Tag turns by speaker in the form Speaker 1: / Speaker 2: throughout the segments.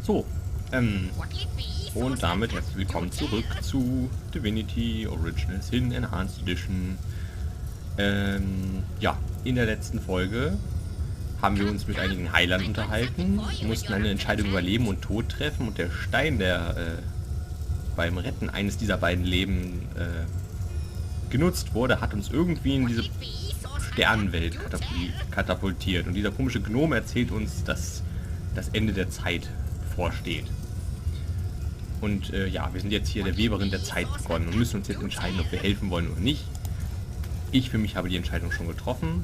Speaker 1: So, und damit herzlich willkommen zurück zu Divinity Original Sin Enhanced Edition. Ja, in der letzten Folge haben wir uns mit einigen Heilern unterhalten, mussten eine Entscheidung über Leben und Tod treffen und der Stein, der beim Retten eines dieser beiden Leben genutzt wurde, hat uns irgendwie in diese Sternenwelt katapultiert. Und dieser komische Gnome erzählt uns, dass das Ende der Zeit bevorsteht. Und ja, wir sind jetzt hier der Weberin der Zeit begonnen und müssen uns jetzt entscheiden, ob wir helfen wollen oder nicht. Ich für mich habe die Entscheidung schon getroffen.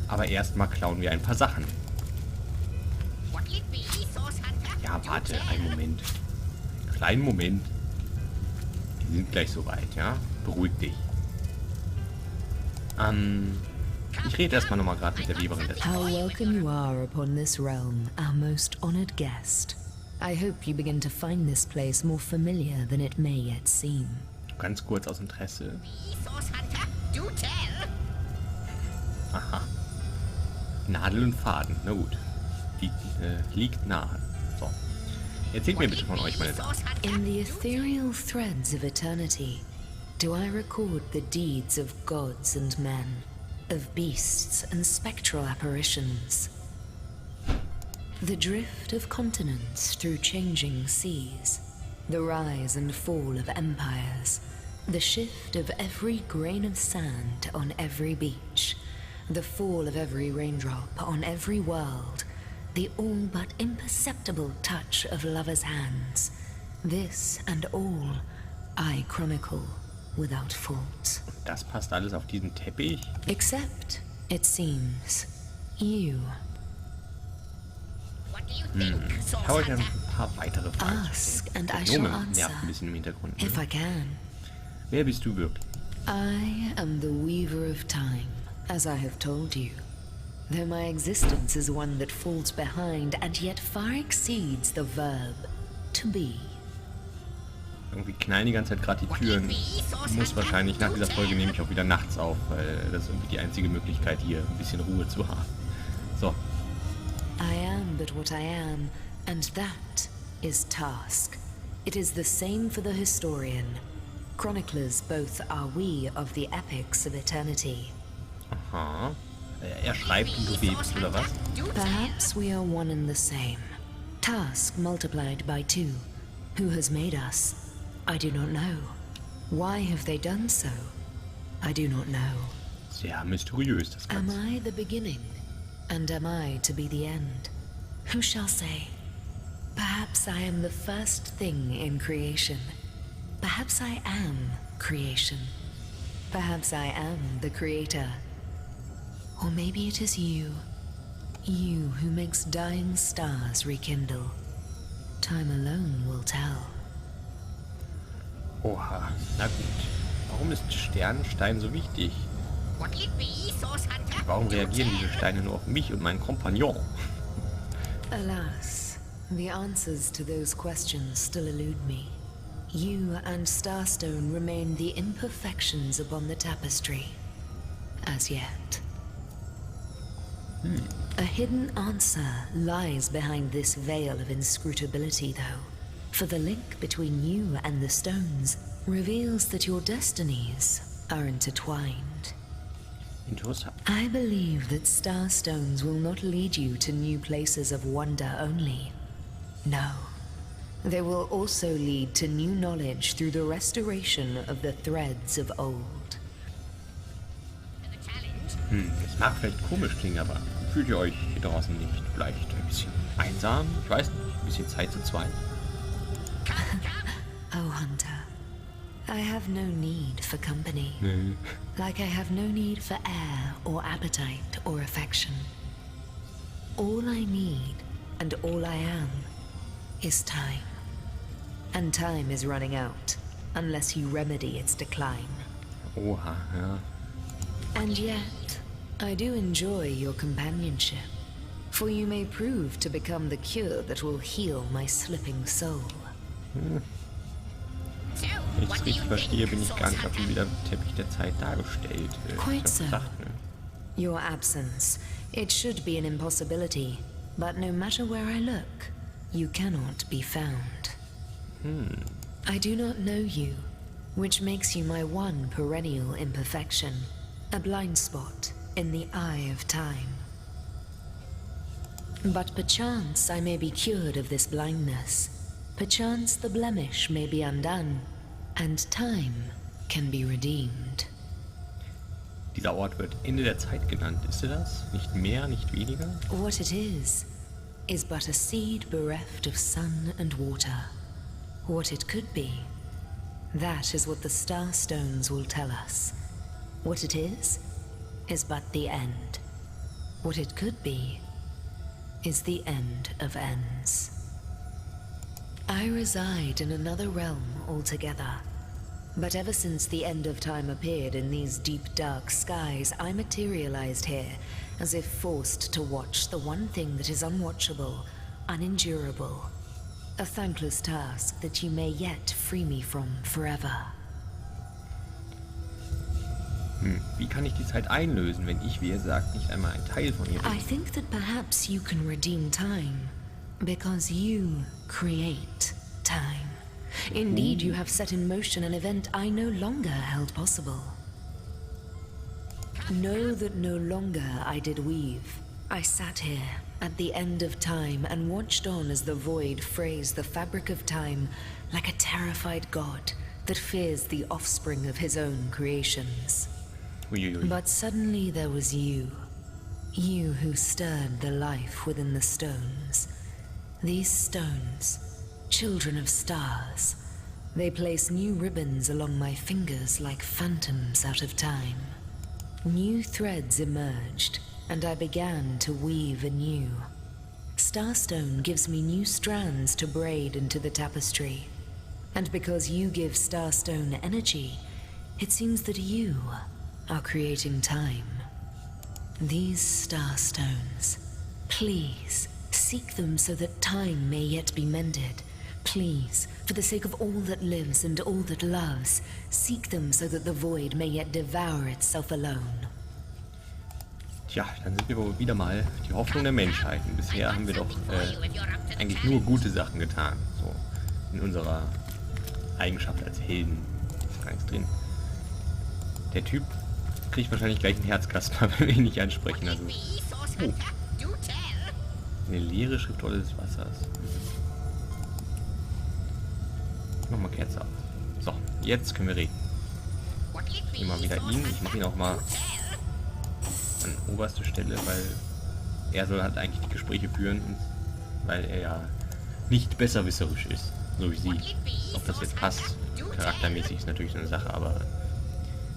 Speaker 1: Aber erstmal klauen wir ein paar Sachen. Ja, warte, einen Moment. Einen kleinen Moment. Die sind gleich soweit, ja? Beruhig dich. Ich rede erstmal nochmal gerade mit der Weberin der Zeit.
Speaker 2: How welcome you are upon this realm, our most honored guest. I hope you begin to find this place more familiar than it may yet seem.
Speaker 1: Ganz kurz aus Interesse. Aha. Nadel und Faden, na gut. Liegt nahe. So. Erzählt mir bitte von euch, meine Damen.
Speaker 2: In the ethereal threads of eternity, do I record the deeds of gods and men, of beasts and spectral apparitions. The drift of continents through changing seas, the rise and fall of empires, the shift of every grain of sand on every beach, the fall of every raindrop on every world, the all but imperceptible touch of lovers' hands. This and all I chronicle without fault.
Speaker 1: Das passt alles auf diesen Teppich.
Speaker 2: Except, it seems, you.
Speaker 1: Ich habe euch ein paar weitere Fragen
Speaker 2: Ask
Speaker 1: gestellt.
Speaker 2: and I
Speaker 1: Der
Speaker 2: shall
Speaker 1: Gnome
Speaker 2: answer,
Speaker 1: nervt ein bisschen im Hintergrund.
Speaker 2: if I
Speaker 1: Ne?
Speaker 2: can.
Speaker 1: Wer bist du wirklich?
Speaker 2: I am the weaver of time, as I have told you. Though my existence is one that falls behind and yet far exceeds the verb to be.
Speaker 1: Irgendwie knallen die ganze Zeit gerade die Türen. Muss wahrscheinlich nach dieser Folge nehme ich auch wieder nachts auf, weil das ist irgendwie die einzige Möglichkeit, hier ein bisschen Ruhe zu haben. So.
Speaker 2: I am but what I am, and that is task. It is the same for the historian. Chroniclers both are we of the epics of eternity.
Speaker 1: Aha. Er schreibt und du webst, oder was?
Speaker 2: Perhaps we are one and the same. Task multiplied by two. Who has made us? I do not know. Why have they done so? I do not know.
Speaker 1: Sehr mysteriös, das
Speaker 2: Am
Speaker 1: Ganze.
Speaker 2: I the beginning? And am I to be the end? Who shall say? Perhaps I am the first thing in creation. Perhaps I am creation. Perhaps I am the creator. Or maybe it is you. You who makes dying stars rekindle. Time alone will tell.
Speaker 1: Oha, na gut. Warum ist Sternenstein so wichtig? Warum reagieren diese Steine nur auf mich und meinen Kompagnon?
Speaker 2: Alas, the answers to those questions still elude me. You and Starstone remain the imperfections upon the tapestry. As yet. A hidden answer lies behind this veil of inscrutability, though. For the link between you and the stones reveals that your destinies are intertwined.
Speaker 1: Interessant.
Speaker 2: I believe that starstones will not lead you to new places of wonder only. No. They will also lead to new knowledge through the restoration of the threads of old.
Speaker 1: Es mag vielleicht komisch klingen, aber fühlt ihr euch hier draußen nicht vielleicht ein bisschen einsam? Ich weiß nicht, ein bisschen Zeit zu zweit?
Speaker 2: Oh, Hunter. I have no need for company.
Speaker 1: Nee.
Speaker 2: Like I have no need for air or appetite or affection. All I need and all I am is time. And time is running out unless you remedy its decline.
Speaker 1: Oha, ja.
Speaker 2: And yet, I do enjoy your companionship, for you may prove to become the cure that will heal my slipping soul.
Speaker 1: Wenn ich es richtig verstehe, bin ich gar nicht auf dem Teppich der Zeit dargestellt.
Speaker 2: Quite
Speaker 1: Ich
Speaker 2: so.
Speaker 1: hab gesagt, ne?
Speaker 2: Your absence, it should be an impossibility, but no matter where I look, you cannot be found. I do not know you, which makes you my one perennial imperfection, a blind spot in the eye of time. But perchance I may be cured of this blindness. Perchance the blemish may be undone, and time can be redeemed.
Speaker 1: Dieser Ort wird Ende der Zeit genannt. Ist er das? Nicht mehr, nicht weniger?
Speaker 2: What it is but a seed bereft of sun and water. What it could be, that is what the star stones will tell us. What it is but the end. What it could be is the end of ends. I reside in another realm altogether. But ever since the end of time appeared in these deep dark skies, I materialized here, as if forced to watch the one thing that is unwatchable, unendurable. A thankless task that you may yet free me from forever.
Speaker 1: Wie kann ich die Zeit einlösen, wenn ich, wie ihr sagt, nicht einmal ein Teil von ihr bin?
Speaker 2: I think that perhaps you can redeem time, because you create time. Indeed, you have set in motion an event I no longer held possible. Know that no longer I did weave. I sat here at the end of time and watched on as the void frays the fabric of time like a terrified god that fears the offspring of his own creations. But suddenly there was you. You who stirred the life within the stones. These stones, children of stars. They place new ribbons along my fingers like phantoms out of time. New threads emerged, and I began to weave anew. Starstone gives me new strands to braid into the tapestry. And because you give Starstone energy, it seems that you are creating time. These Starstones, please seek them so that time may yet be mended. Please, for the sake of all that lives and all that loves, seek them so that the void may yet devour itself alone.
Speaker 1: Tja, dann sind wir wohl wieder mal die Hoffnung der Menschheit. Und bisher haben wir doch eigentlich nur gute Sachen getan. So, in unserer Eigenschaft als Helden. Ist gar nichts drin. Der Typ kriegt wahrscheinlich gleich einen Herzkasper, wenn wir ihn nicht ansprechen. Also, eine leere Schriftrolle des Wassers. Nochmal Kerze auf. So, jetzt können wir reden. Nehmen wir wieder ihn. Ich mache ihn auch mal an oberste Stelle, weil er soll halt eigentlich die Gespräche führen, weil er ja nicht besserwisserisch ist, so wie sie. Ob das jetzt passt, charaktermäßig ist natürlich eine Sache, aber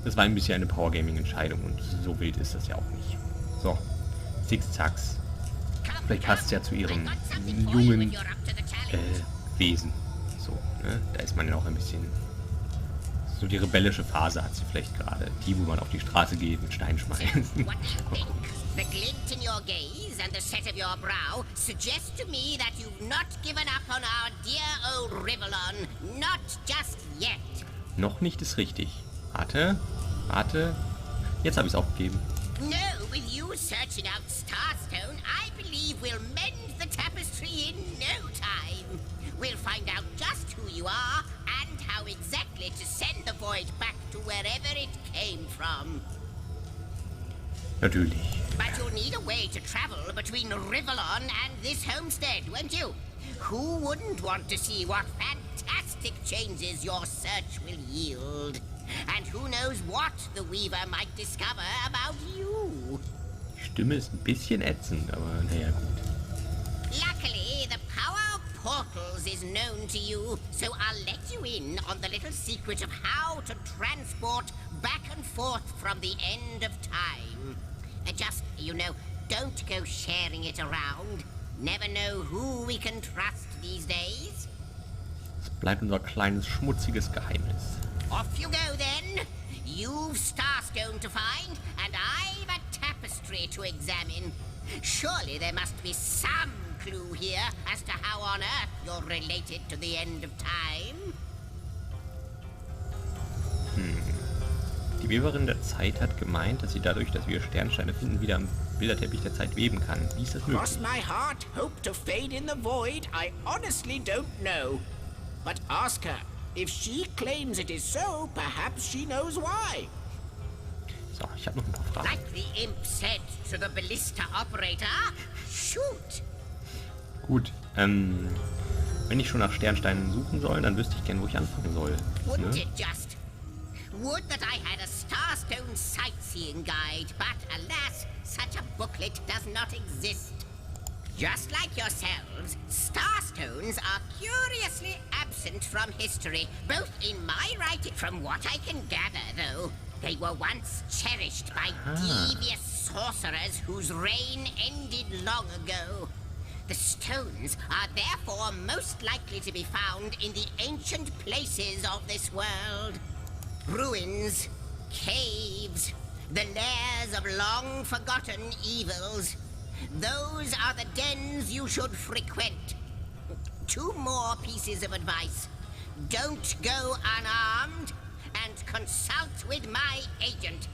Speaker 1: das war ein bisschen eine Powergaming-Entscheidung und so wild ist das ja auch nicht. So, Zixzax. Vielleicht passt es ja zu ihrem jungen Wesen. So, ne? Da ist man ja auch ein bisschen... So die rebellische Phase hat sie vielleicht gerade. Die, wo man auf die Straße geht mit Stein schmeißen.
Speaker 3: The glint in your gaze and the set of your brow suggest to me that you've not given up on our dear old Rivellon. Not just yet.
Speaker 1: Noch nicht ist richtig. Warte. Jetzt habe ich es aufgegeben.
Speaker 3: No, with you searching out Starstone, I believe we'll mend the tapestry in no time. We'll find out just who you are and how exactly to send the void back to wherever it came from.
Speaker 1: Natürlich.
Speaker 3: But you'll need a way to travel between Rivellon and this homestead, won't you? Who wouldn't want to see what fantastic changes your search will yield? And who knows what the Weaver might discover about you?
Speaker 1: Die Stimme ist ein bisschen ätzend, aber naja, gut.
Speaker 3: Luckily, the power of portals is known to you, so I'll let you in on the little secret of how to transport back and forth from the end of time. Just, you know, don't go sharing it around. Never know who we can trust these days.
Speaker 1: Es bleibt unser kleines, schmutziges Geheimnis.
Speaker 3: Off you go then. You've Starstone to find, and I've a tapestry to examine. Surely there must be some clue here as to how on earth you're related to the end of time.
Speaker 1: Die Die Weberin der Zeit hat gemeint, dass sie dadurch, dass wir Sternsteine finden, wieder am Bilderteppich der Zeit weben kann. Wie ist das möglich?
Speaker 4: Cross my heart, hope to fade in the void, I honestly don't know. But ask her. If she claims it is so, perhaps she knows why.
Speaker 1: So, ich habe noch ein paar Fragen.
Speaker 3: Like the imp said to the ballista operator, shoot!
Speaker 1: Gut, wenn ich schon nach Sternsteinen suchen soll, dann wüsste ich gern, wo ich anfangen soll.
Speaker 3: Wouldn't
Speaker 1: Ne?
Speaker 3: it just? Would that I had a Starstone sightseeing guide, but alas, such a booklet does not exist. Just like yourselves, Starstones are curiously absent from history, both in my writing. From what I can gather, though, they were once cherished by devious sorcerers whose reign ended long ago. The stones are therefore most likely to be found in the ancient places of this world. Ruins, caves, the lairs of long-forgotten evils. Those are the dens you should frequent. 2 more pieces of advice. Don't go unarmed and consult with my agent.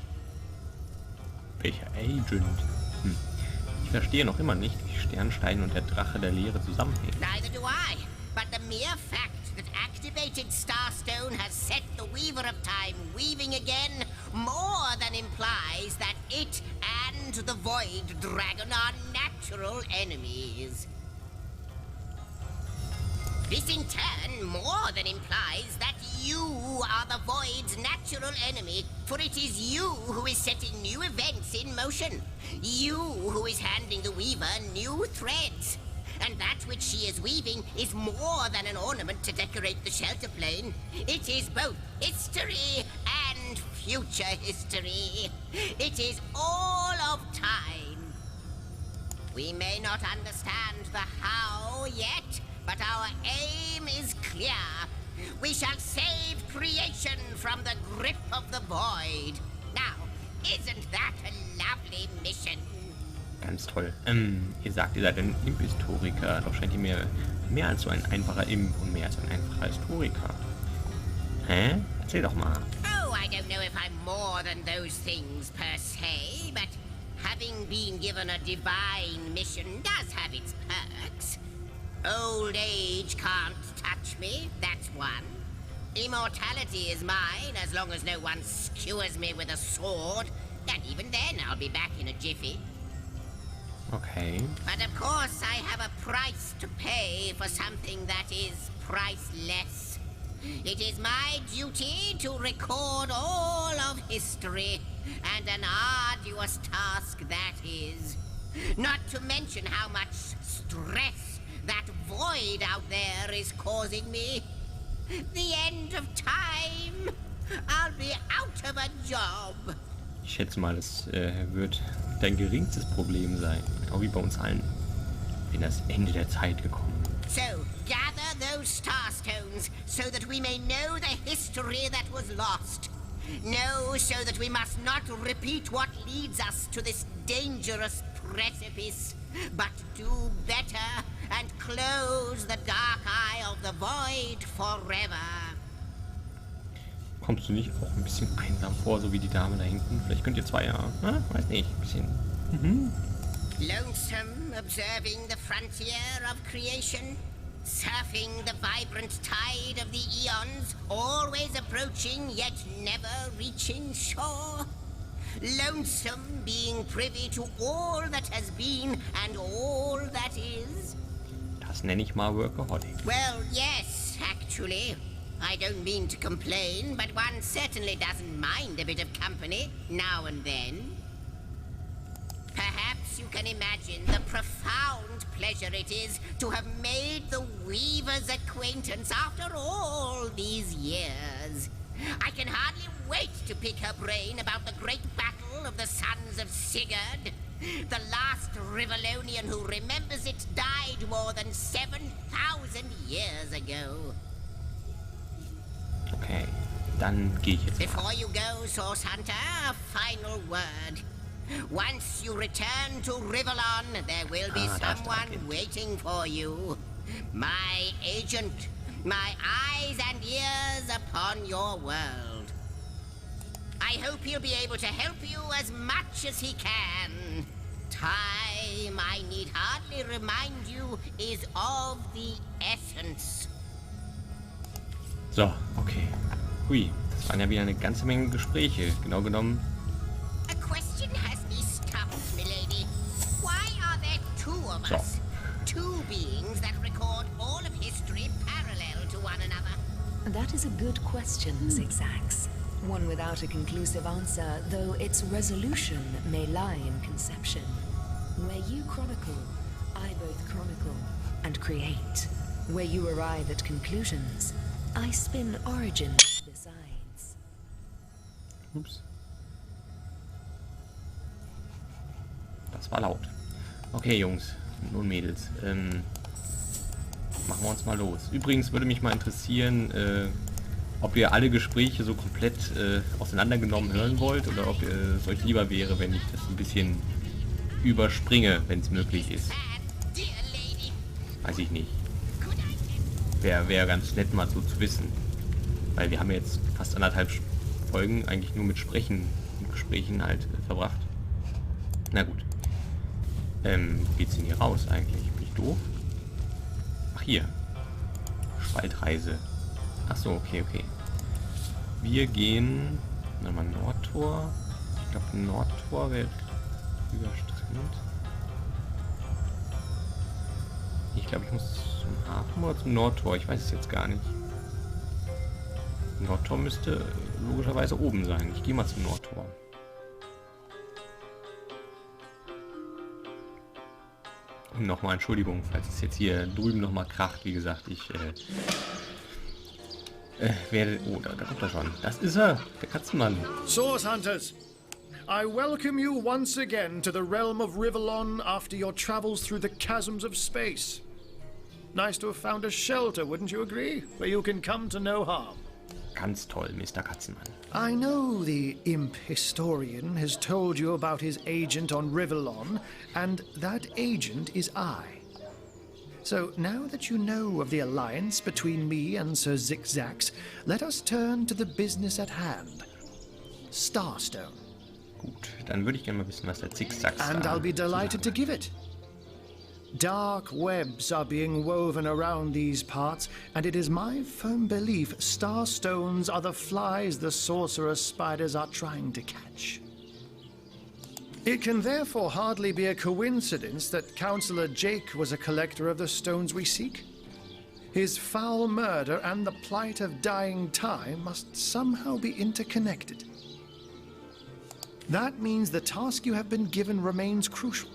Speaker 1: Welcher Agent? Ich verstehe noch immer nicht, wie Sternstein und der Drache der Lehre zusammenhängen.
Speaker 3: Neither do I. But the mere fact that activated Starstone has set the Weaver of Time weaving again more than implies that it and the Void Dragon are natural enemies. This in turn more than implies that you are the Void's natural enemy, for it is you who is setting new events in motion. You who is handing the Weaver new threads. And that which she is weaving is more than an ornament to decorate the shelter plane. It is both history and future history. It is all of time. We may not understand the how yet, but our aim is clear. We shall save creation from the grip of the void. Now, isn't that a lovely mission?
Speaker 1: Ganz toll. Ihr sagt, ihr seid ein Imp-Historiker, doch scheint ihr mir mehr als so ein einfacher Imp und mehr als ein einfacher Historiker. Hä? Erzähl doch mal.
Speaker 3: Oh, I don't know if I'm more than those things per se, but having been given a divine mission does have its perks. Old age can't touch me, that's one. Immortality is mine as long as no one skewers me with a sword, and even then I'll be back in a jiffy.
Speaker 1: Okay.
Speaker 3: But of course I have a price to pay for something that is priceless. It is my duty to record all of history, and an arduous task that is. Not to mention how much stress that void out there is causing me. The end of time. I'll be out of a job.
Speaker 1: Ich schätze mal, das wird dein geringstes Problem sein. Genau wie bei uns allen. Bin das Ende der Zeit gekommen.
Speaker 3: So, gather those Starstones so that we may know the history that was lost. Know so that we must not repeat what leads us to this dangerous precipice, but do better and close the dark eye of the void forever.
Speaker 1: Kommst du nicht auch ein bisschen einsam vor, so wie die Dame da hinten? Vielleicht könnt ihr zwei ja, weiß nicht, ein bisschen.
Speaker 3: Lonesome, observing the frontier of creation, surfing the vibrant tide of the eons, always approaching yet never reaching shore. Lonesome, being privy to all that has been and all that is.
Speaker 1: Das nenne ich mal Workaholic.
Speaker 3: Well, yes, actually. I don't mean to complain, but one certainly doesn't mind a bit of company now and then. Perhaps you can imagine the profound pleasure it is to have made the Weaver's acquaintance after all these years. I can hardly wait to pick her brain about the great battle of the sons of Sigurd. The last Rivellonian who remembers it died more than 7,000 years ago.
Speaker 1: Okay, dann gehe ich jetzt mal.
Speaker 3: Before you go, Source Hunter, a final word. Once you return to Rivellon, there will be someone waiting for you. My agent, my eyes and ears upon your world. I hope he'll be able to help you as much as he can. Time, I need hardly remind you, is of the essence.
Speaker 1: So, okay. Hui, das waren ja wieder eine ganze Menge Gespräche. Genau genommen.
Speaker 3: A question has me stumped, milady. Why are there two of us? Two beings that record all of history parallel to one another.
Speaker 2: That is a good question, Zixzax. One without a conclusive answer, though its resolution may lie in conception. Where you chronicle, I both chronicle and create. Where you arrive at conclusions, I spin origins besides.
Speaker 1: Ups. Das war laut. Okay, Jungs und Mädels. Machen wir uns mal los. Übrigens würde mich mal interessieren, ob ihr alle Gespräche so komplett auseinandergenommen hören wollt oder ob es euch lieber wäre, wenn ich das ein bisschen überspringe, wenn es möglich ist. Weiß ich nicht. Wäre ganz nett mal so zu wissen. Weil wir haben jetzt fast 1,5 Folgen eigentlich nur mit Sprechen und Gesprächen halt verbracht. Na gut. Wo geht's denn hier raus eigentlich? Bin ich doof? Ach hier. Spaltreise. Ach so, okay. Wir gehen... Nochmal Nordtor. Ich glaube Nordtor wird überstrengt. Ich glaube, ich muss zum Hafen oder zum Nordtor. Ich weiß es jetzt gar nicht. Nordtor müsste logischerweise oben sein. Ich gehe mal zum Nordtor. Und nochmal Entschuldigung, falls es jetzt hier drüben nochmal kracht. Wie gesagt, ich werde... Oh, da kommt er schon. Das ist er, der Katzenmann.
Speaker 5: Source Hunters, I welcome you once again to the realm of Rivellon after your travels through the chasms of space. Nice to have found a shelter, wouldn't you agree? Where you can come to no harm.
Speaker 1: Ganz toll, Mr. Katzenmann.
Speaker 5: I know the imp historian has told you about his agent on Rivellon, and that agent is I. So now that you know of the alliance between me and Sir Zixzax, let us turn to the business at hand. Starstone.
Speaker 1: Gut, dann würde ich gerne mal wissen, was der Zixzax
Speaker 5: And I'll be delighted to give it. Dark webs are being woven around these parts, and it is my firm belief starstones are the flies the sorcerer spiders are trying to catch. It can therefore hardly be a coincidence that Councillor Jake was a collector of the stones we seek. His foul murder and the plight of dying time must somehow be interconnected. That means the task you have been given remains crucial.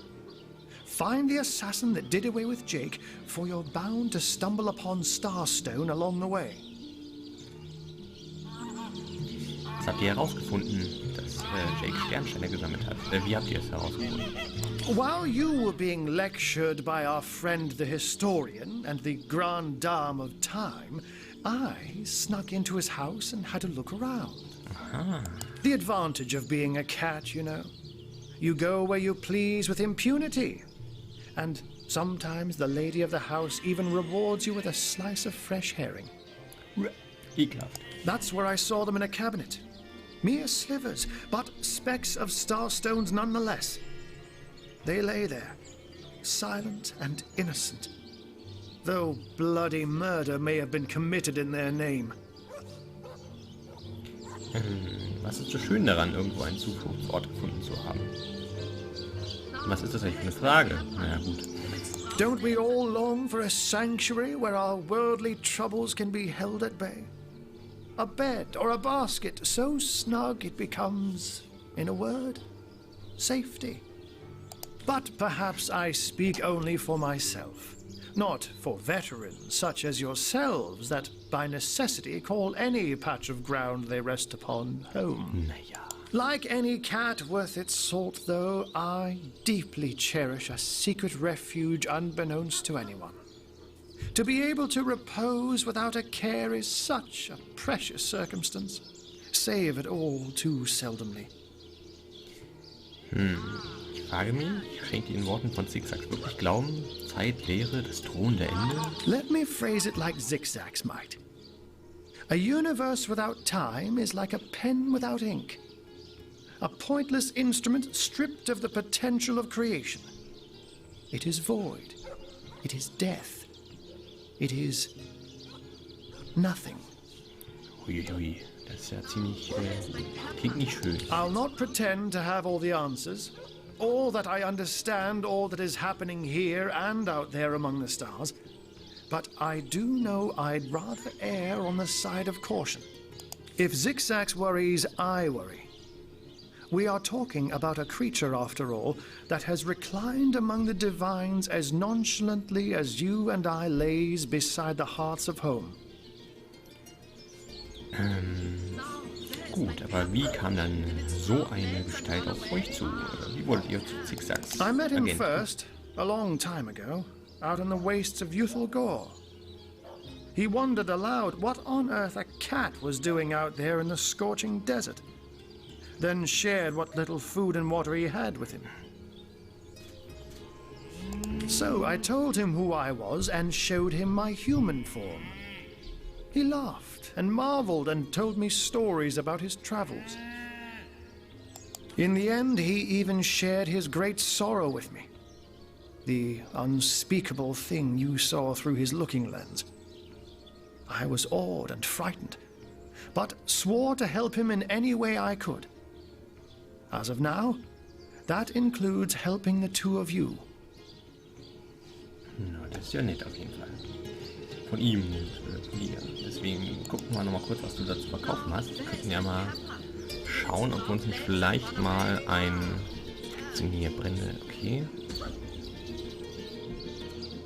Speaker 5: Find the assassin that did away with Jake, for you're bound to stumble upon Starstone along the way.
Speaker 1: Was habt ihr herausgefunden, dass Jake Sternsteine gesammelt hat? Wie habt ihr es herausgefunden?
Speaker 5: While you were being lectured by our friend the historian and the grande dame of time, I snuck into his house and had a look around.
Speaker 1: Aha.
Speaker 5: The advantage of being a cat, you know. You go where you please with impunity. And sometimes the lady of the house even rewards you with a slice of fresh herring.
Speaker 1: Ekelhaft.
Speaker 5: That's where I saw them in a cabinet. Mere slivers, but specks of starstones nonetheless. They lay there, silent and innocent, though bloody murder may have been committed in their name.
Speaker 1: Was ist so schön daran, irgendwo einen Zufluchtsort gefunden zu haben? Was ist das eigentlich für eine Frage? Naja, gut.
Speaker 5: Don't we all long for a sanctuary where our worldly troubles can be held at bay? A bed or a basket so snug it becomes, in a word, safety. But perhaps I speak only for myself, not for veterans such as yourselves that by necessity call any patch of ground they rest upon home.
Speaker 1: Naja.
Speaker 5: Like any cat worth its salt, though, I deeply cherish a secret refuge unbeknownst to anyone. To be able to repose without a care is such a precious circumstance, save it all too seldomly.
Speaker 1: Ich frage mich, schenkt ihr den Worten von Zixzax wirklich Glauben? Zeit, Lehre, das drohende Ende?
Speaker 5: Let me phrase it like Zixzax might. A universe without time is like a pen without ink. A pointless instrument stripped of the potential of creation. It is void. It is death. It is nothing.
Speaker 1: Uiui, das ist ja ziemlich, klingt nicht schön.
Speaker 5: I'll not pretend to have all the answers, or that I understand all that is happening here and out there among the stars, but I do know I'd rather err on the side of caution. If Zixzax worries, I worry. We are talking about a creature, after all, that has reclined among the divines as nonchalantly as you and I lays beside the hearths of home.
Speaker 1: Gut, aber wie kam dann so eine Gestalt auf euch zu? Wie wurdet ihr zu Zixzax?
Speaker 5: I met him
Speaker 1: Agenten?
Speaker 5: first, a long time ago, out in the wastes of Youthful Gore. He wondered aloud what on earth a cat was doing out there in the scorching desert, then shared what little food and water he had with him. So I told him who I was and showed him my human form. He laughed and marveled and told me stories about his travels. In the end, he even shared his great sorrow with me. The unspeakable thing you saw through his looking lens. I was awed and frightened, but swore to help him in any way I could. As of now, that includes helping the two of you.
Speaker 1: Na, das ist ja nett auf jeden Fall. Von ihm und von ihr. Deswegen gucken wir nochmal kurz, was du da zu verkaufen hast. Wir könnten ja mal schauen, ob wir uns nicht vielleicht mal ein... Was sind hier? Brennende... Okay.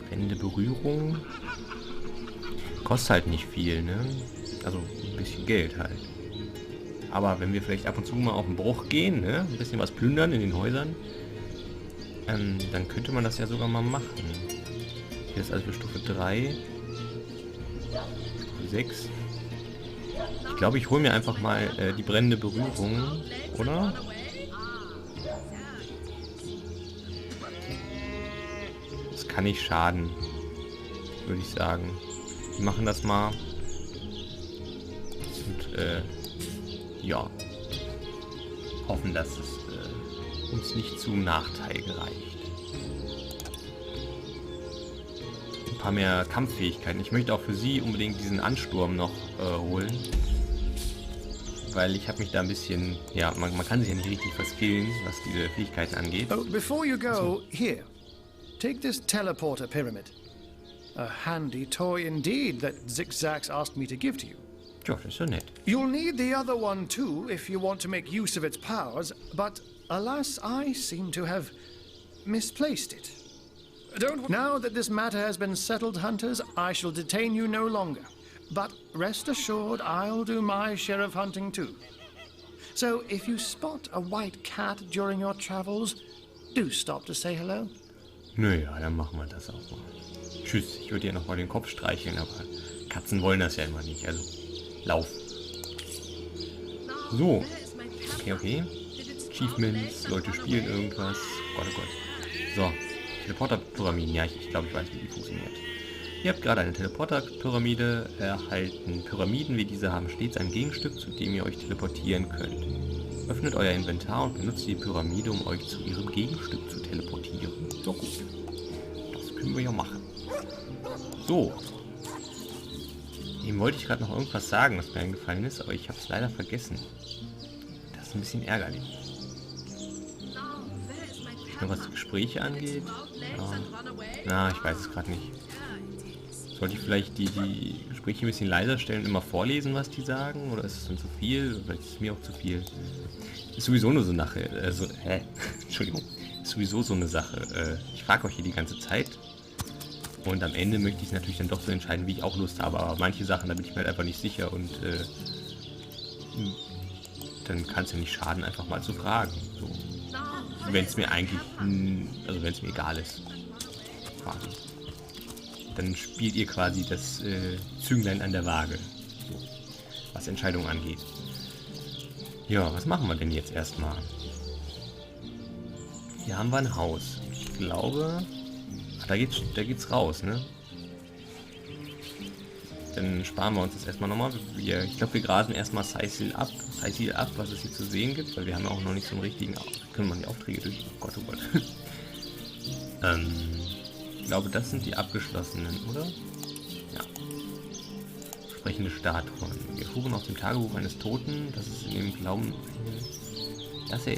Speaker 1: Brennende Berührung. Kostet halt nicht viel, ne? Also ein bisschen Geld halt. Aber wenn wir vielleicht ab und zu mal auf den Bruch gehen, ne? Ein bisschen was plündern in den Häusern, dann könnte man das ja sogar mal machen. Hier ist also für Stufe 3. Stufe 6. Ich glaube, ich hole mir einfach mal die brennende Berührung, oder? Das kann nicht schaden, würde ich sagen. Wir machen das mal. Und, ja. Hoffen, dass es uns nicht zum Nachteil gereicht. Ein paar mehr Kampffähigkeiten. Ich möchte auch für sie unbedingt diesen Ansturm noch holen. Weil ich habe mich da ein bisschen... Ja, man kann sich ja nicht richtig verskillen, was diese Fähigkeiten angeht.
Speaker 5: Oh, before you go, here. Take this teleporter pyramid. A handy toy indeed that Zixzax asked me to give to you.
Speaker 1: Ja, das ist so nett.
Speaker 5: You'll need the other one too if you want to make use of its powers, but alas, I seem to have misplaced it. Now that this matter has been settled, hunters, I shall detain you no longer. But rest assured, I'll do my share of hunting too. So if you spot a white cat during your travels, do stop to say hello.
Speaker 1: Naja, dann machen wir das auch mal. Tschüss, ich würde dir noch mal den Kopf streicheln, aber Katzen wollen das ja immer nicht, also lauf. So, okay. Achievements, Leute spielen irgendwas. Gott, oh Gott. So, Teleporter-Pyramiden. Ja, ich glaube, ich weiß, wie die funktioniert. Ihr habt gerade eine Teleporter-Pyramide erhalten. Pyramiden wie diese haben stets ein Gegenstück, zu dem ihr euch teleportieren könnt. Öffnet euer Inventar und benutzt die Pyramide, um euch zu ihrem Gegenstück zu teleportieren. So gut. Das können wir ja machen. So. Eben wollte ich gerade noch irgendwas sagen, was mir eingefallen ist, aber ich habe es leider vergessen. Das ist ein bisschen ärgerlich. Nur was die Gespräche angeht. Ja. Na, ich weiß es gerade nicht. Sollte ich vielleicht die Gespräche ein bisschen leiser stellen und immer vorlesen, was die sagen? Oder ist es dann zu viel? Oder ist es mir auch zu viel? Ist sowieso nur so eine Sache. Entschuldigung. Ist sowieso so eine Sache. Ich frage euch hier die ganze Zeit. Und am Ende möchte ich es natürlich dann doch so entscheiden, wie ich auch Lust habe. Aber manche Sachen, da bin ich mir halt einfach nicht sicher. Und dann kann es ja nicht schaden, einfach mal zu fragen. So. Wenn es mir eigentlich, also wenn es mir egal ist. Quasi. Dann spielt ihr quasi das Zünglein an der Waage. So, was Entscheidungen angeht. Ja, was machen wir denn jetzt erstmal? Hier haben wir ein Haus. Ich glaube... Da geht's raus, ne? Dann sparen wir uns das erstmal nochmal. Ich glaube, wir grasen erstmal Saisil ab, was es hier zu sehen gibt, weil wir haben ja auch noch nicht so einen richtigen... Können wir die Aufträge durch... Oh Gott, oh Gott. Ich glaube, das sind die abgeschlossenen, oder? Ja. Sprechende Statuen. Wir fuhren aus dem Tagebuch eines Toten, dass er in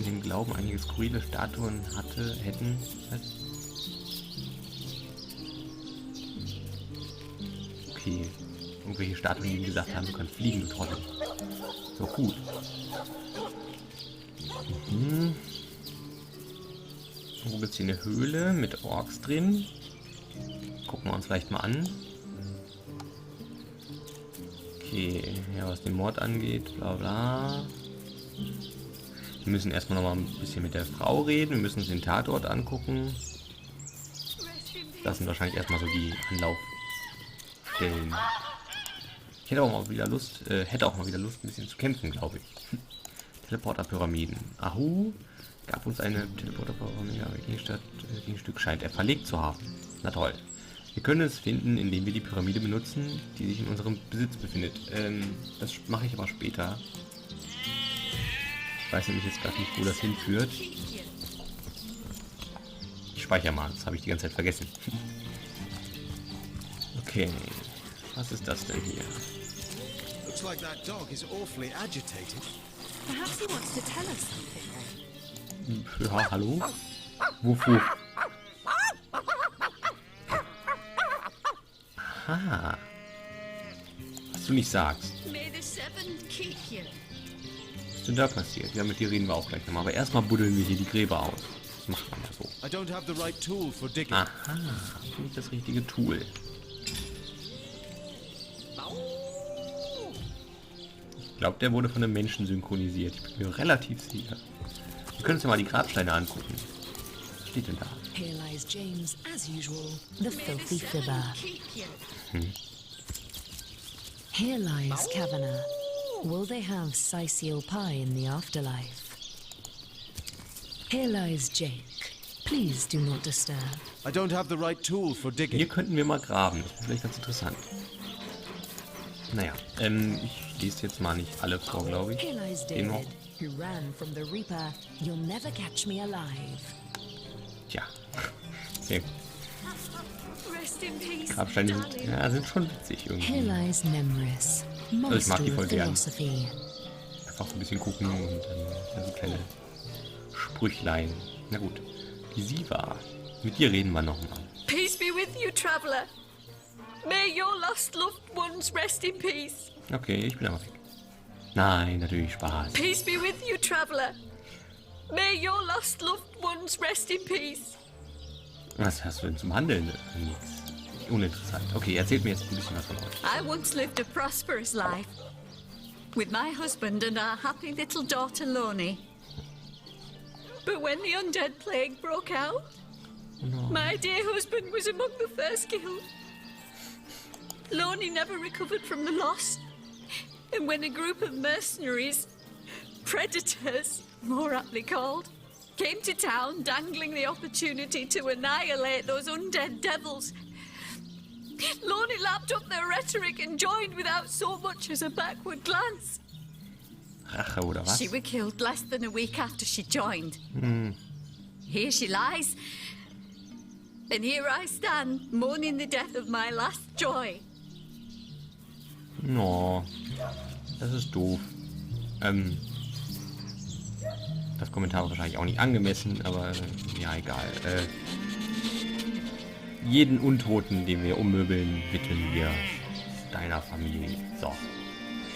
Speaker 1: dem Glauben einige skurrile Statuen hätten. Okay. Irgendwelche Statuen, die gesagt haben, du kannst fliegen, du Trottel. So, gut. Wo gibt es hier eine Höhle mit Orks drin? Gucken wir uns vielleicht mal an. Okay, ja, was den Mord angeht, bla bla. Wir müssen erstmal noch mal ein bisschen mit der Frau reden. Wir müssen uns den Tatort angucken. Das sind wahrscheinlich erstmal so die Anlaufstellen. Ich hätte auch mal wieder Lust, ein bisschen zu kämpfen, glaube ich. Teleporter-Pyramiden. Ahu gab uns eine Teleporter-Pyramide, aber Gegenstück scheint er verlegt zu haben. Na toll. Wir können es finden, indem wir die Pyramide benutzen, die sich in unserem Besitz befindet. Das mache ich aber später. Ich weiß nämlich jetzt gerade nicht, wo das hinführt. Ich speichere mal, das habe ich die ganze Zeit vergessen. Okay. Was ist das denn hier?
Speaker 6: Looks like that dog is awfully agitated.
Speaker 7: Perhaps he wants to tell us something.
Speaker 1: Ja, hallo? Wofür? Aha. Was du nicht sagst.
Speaker 7: May the seventh keep you.
Speaker 1: Was ist denn da passiert? Ja, mit dir reden wir auch gleich nochmal. Aber erstmal buddeln wir hier die Gräber aus. Das macht man ja so.
Speaker 6: I don't have the right tool for digging.
Speaker 1: Aha. Nicht das richtige Tool. Ich glaube, der wurde von einem Menschen synchronisiert. Ich bin mir relativ sicher. Wir können uns ja mal die Grabsteine angucken. Was steht denn da?
Speaker 2: Here lies James, as usual, the filthy fibber. Here lies Kavanagh. Will they have Sicil pie in the afterlife? Here lies Jake. Please do not disturb.
Speaker 6: I don't have the right tool for digging.
Speaker 1: Hier könnten wir mal graben. Das ist vielleicht ganz interessant. Naja, ich lese jetzt mal nicht alle vor, glaube ich.
Speaker 2: Here lies
Speaker 1: Den noch.
Speaker 2: David, who ran from the Reaper. You'll never catch me alive.
Speaker 1: Tja. Sehr gut.
Speaker 7: Rest in peace,
Speaker 1: Grabsteine
Speaker 7: darling.
Speaker 1: sind schon witzig
Speaker 2: Here
Speaker 1: irgendwie.
Speaker 2: lies Nemris,
Speaker 1: ich mag
Speaker 2: master
Speaker 1: die
Speaker 2: of
Speaker 1: voll gern.
Speaker 2: philosophy.
Speaker 1: Einfach so ein bisschen gucken und dann so kleine Sprüchlein. Na gut. Die Siva. Mit dir reden wir nochmal.
Speaker 7: Peace be with you, traveler. May your lost loved ones rest in peace.
Speaker 1: Okay, ich bin aber weg. Nein, natürlich Spaß.
Speaker 7: Peace be with you, traveler. May your lost loved ones rest in peace.
Speaker 1: Was hast du denn zum Handeln? Nix. Uninteressant. Okay, erzählt mir jetzt ein bisschen was von euch.
Speaker 7: I once lived a prosperous life with my husband and our happy little daughter Loney. But when the undead plague broke out, my dear husband was among the first killed. Loney never recovered from the loss. And when a group of mercenaries, predators, more aptly called, came to town dangling the opportunity to annihilate those undead devils, Loney lapped up their rhetoric and joined without so much as a backward glance.
Speaker 1: Rache oder was?
Speaker 7: She was killed less than a week after she joined. Here she lies. And here I stand, mourning the death of my last joy.
Speaker 1: No, das ist doof. Das Kommentar war wahrscheinlich auch nicht angemessen, aber ja, egal. Jeden Untoten, den wir ummöbeln, widmen wir deiner Familie. So,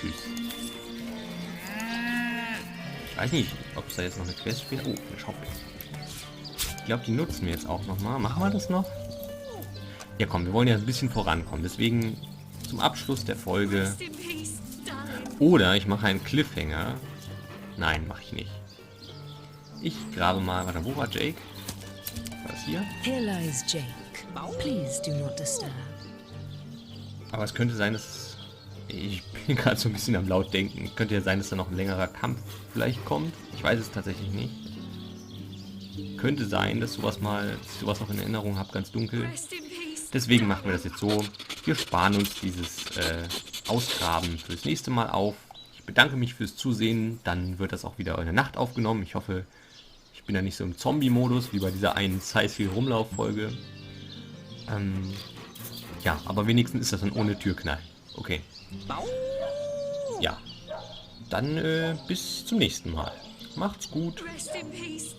Speaker 1: tschüss. Ich weiß nicht, ob es da jetzt noch eine Quest spielt. Oh, eine Schaufel. Ich glaube, die nutzen wir jetzt auch nochmal. Machen wir das noch? Ja komm, wir wollen ja ein bisschen vorankommen. Deswegen zum Abschluss der Folge.
Speaker 7: Rest in peace, darling.
Speaker 1: Oder ich mache einen Cliffhanger. Nein, mache ich nicht. Ich grabe mal. Warte, wo war Jake? War das hier?
Speaker 2: Here lies Jake. Please do not disturb.
Speaker 1: Aber es könnte sein, dass... Ich bin gerade so ein bisschen am laut denken. Könnte ja sein, dass da noch ein längerer Kampf vielleicht kommt. Ich weiß es tatsächlich nicht. Könnte sein, dass ich sowas noch in Erinnerung habe, ganz dunkel.
Speaker 7: Rest in peace.
Speaker 1: Deswegen machen wir das jetzt so. wir sparen uns dieses Ausgraben fürs nächste Mal auf. Ich bedanke mich fürs Zusehen. Dann wird das auch wieder in der Nacht aufgenommen. Ich hoffe, ich bin ja nicht so im Zombie-Modus wie bei dieser einen Zeit-viel-Rumlauf-Folge. Ja, aber wenigstens ist das dann ohne Türknall. Okay. Ja. Dann bis zum nächsten Mal. Macht's gut.
Speaker 7: Rest in peace.